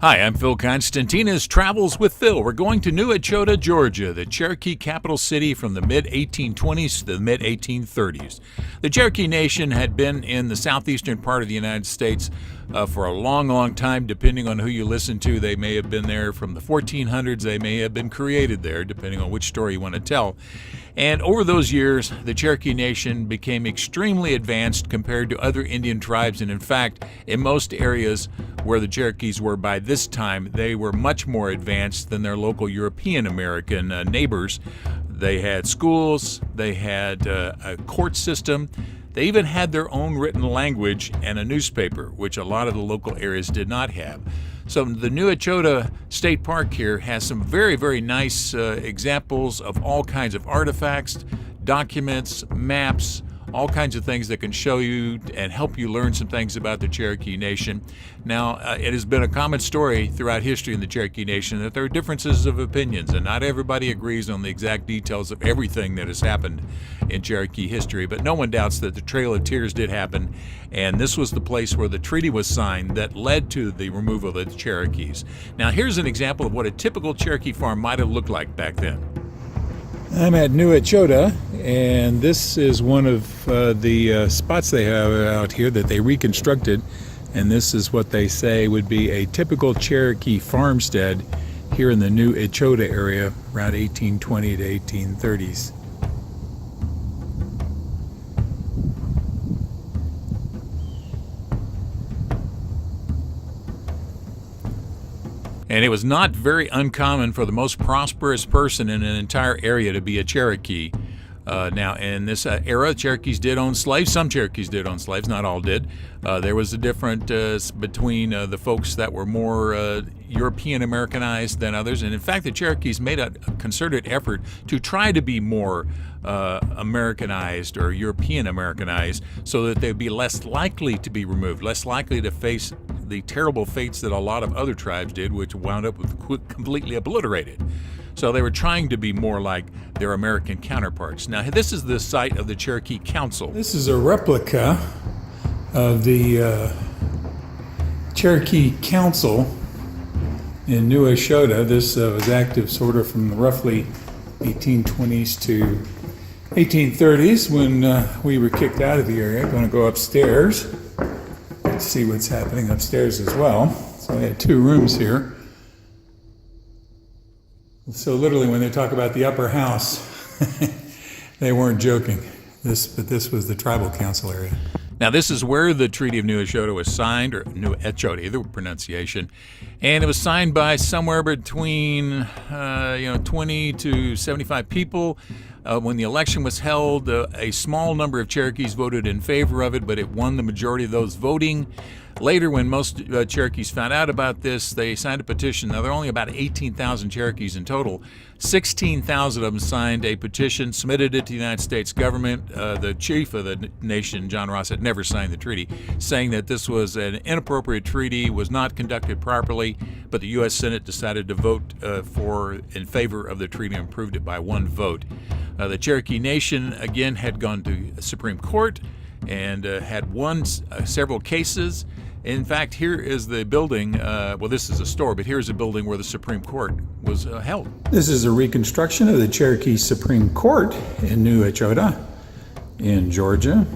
Hi, I'm Phil Constantina's Travels with Phil. We're going to New Echota, Georgia, the Cherokee capital city from the mid-1820s to the mid-1830s. The Cherokee Nation had been in the southeastern part of the United States for a long, long time, depending on who you listen to. They may have been there from the 1400s. They may have been created there, depending on which story you want to tell. And over those years, the Cherokee Nation became extremely advanced compared to other Indian tribes. And in fact, in most areas where the Cherokees were by this time, they were much more advanced than their local European American neighbors. They had schools, they had a court system, they even had their own written language and a newspaper, which a lot of the local areas did not have. So the New Echota State Park here has some very, very nice examples of all kinds of artifacts, documents, maps, all kinds of things that can show you and help you learn some things about the Cherokee Nation. Now, it has been a common story throughout history in the Cherokee Nation that there are differences of opinions, and not everybody agrees on the exact details of everything that has happened in Cherokee history, but no one doubts that the Trail of Tears did happen, and this was the place where the treaty was signed that led to the removal of the Cherokees. Now, here's an example of what a typical Cherokee farm might have looked like back then. I'm at New Echota, and this is one of the spots they have out here that they reconstructed, and this is what they say would be a typical Cherokee farmstead here in the New Echota area around 1820 to 1830s. And it was not very uncommon for the most prosperous person in an entire area to be a Cherokee. Now, in this era, Cherokees did own slaves. Some Cherokees did own slaves, not all did. There was a difference between the folks that were more European Americanized than others. And in fact, the Cherokees made a concerted effort to try to be more Americanized or European Americanized so that they'd be less likely to be removed, less likely to face the terrible fates that a lot of other tribes did, which wound up with completely obliterated. So they were trying to be more like their American counterparts. Now, this is the site of the Cherokee Council. This is a replica of the Cherokee Council in New Echota. This was active sort of from the roughly 1820s to 1830s when we were kicked out of the area. Going to go upstairs and see what's happening upstairs as well. So we had two rooms here. So literally when they talk about the upper house, they weren't joking. But this was the tribal council area. Now, this is where the Treaty of New Echota was signed, or New Echota, either pronunciation, and it was signed by somewhere between 20 to 75 people. When the election was held, a small number of Cherokees voted in favor of it, but it won the majority of those voting. Later, when most Cherokees found out about this, they signed a petition. Now, there are only about 18,000 Cherokees in total. 16,000 of them signed a petition, submitted it to the United States government. The chief of the nation, John Ross, had never signed the treaty, saying that this was an inappropriate treaty, was not conducted properly, but the U.S. Senate decided to vote in favor of the treaty and approved it by one vote. The Cherokee Nation, again, had gone to the Supreme Court and had won several cases. In fact, here is the building, well, this is a store, but here's a building where the Supreme Court was held. This is a reconstruction of the Cherokee Supreme Court in New Echota in Georgia.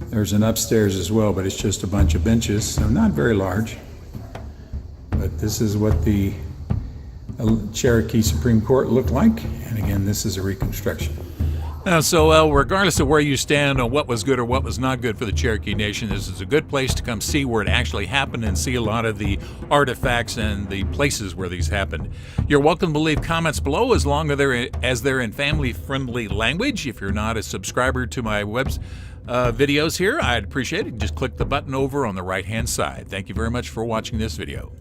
There's an upstairs as well, but it's just a bunch of benches, so not very large. But this is what the Cherokee Supreme Court looked like, and again, this is a reconstruction. So regardless of where you stand on what was good or what was not good for the Cherokee Nation, this is a good place to come see where it actually happened and see a lot of the artifacts and the places where these happened. You're welcome to leave comments below as long as they're in family-friendly language. If you're not a subscriber to my videos here, I'd appreciate it. Just click the button over on the right-hand side. Thank you very much for watching this video.